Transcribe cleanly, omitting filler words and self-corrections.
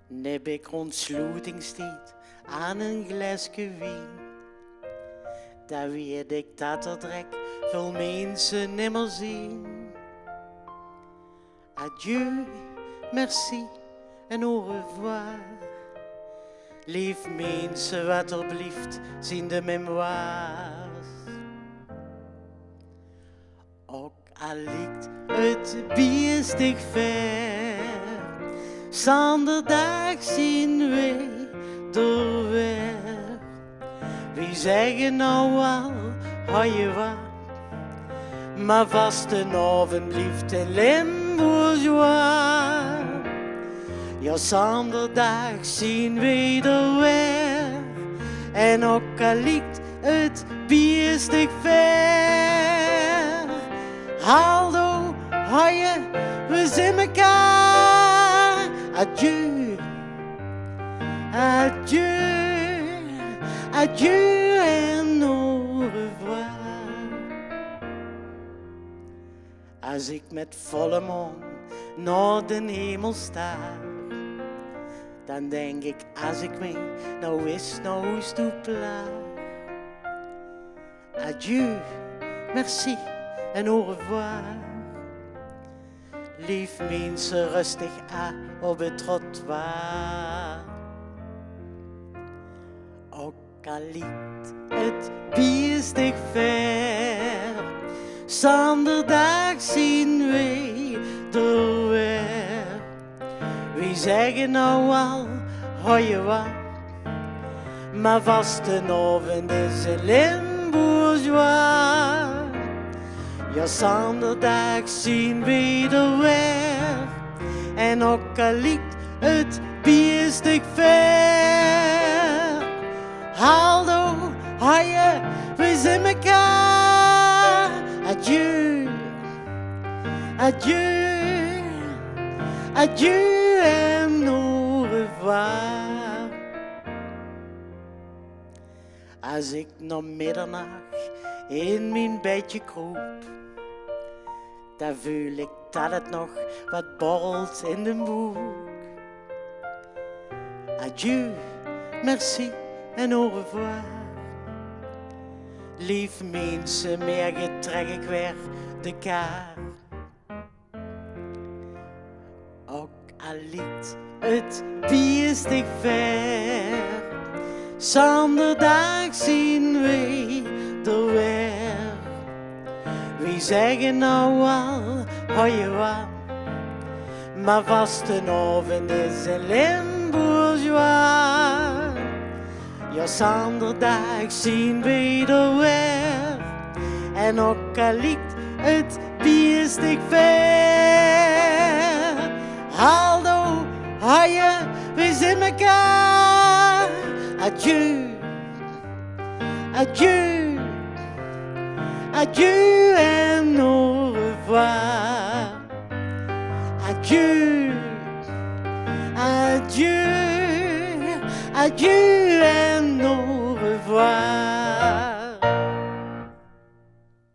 Heb ik ontsluitingstijd aan een glaasje wien. Daar weet ik dat er drek veel mensen nimmer zien. Adieu, merci en au revoir. Lief mensen, wat er blieft, zien de memoires. Ook al ligt het biestig ver, zonderdag zien wij er weer. Wie zeggen nou al, hojje wat, maar vast een avond blijft in Limbourgeois. Ja, zonderdag zien wij er weer, en ook al ligt het biestig ver. Hallo, hojje, we zien mekaar. Adieu, adieu, adieu en au revoir. Als ik met volle mond naar de hemel staar, dan denk ik, als ik me nou wist, nou is het klaar. Adieu, merci en au revoir. Lief mensen, rustig aan op het trottoir. Ook al ligt het biestig ver, zonderdag zien wij er weer. Wie zeggen nou al, hojje wat, maar vast een avond is een Limbourgeois. Ja, zonderdag zien wij er weer, en ook al ligt het biestig ver. Hallo, hojje, we zien mekaar. Adieu, adieu, adieu en au revoir. Als ik na middernacht in mijn bedje kroep, dan voel ik dat het nog wat borrelt in de boek. Adieu, merci en au revoir. Lief mensen, morgen trek ik weer de kaart. Ook al ligt het biestig ver, zonderdag zien wij er weer. Wie zeggen nou al, hojje wat, maar vast een avond is een Limbourgeois. Ja, zonderdag zien wij er weer, en ook al ligt het biestig ver. Hallo, hojje, we zien mekaar. Adieu, adieu, adieu en au revoir. Adieu, adieu, adieu en au revoir.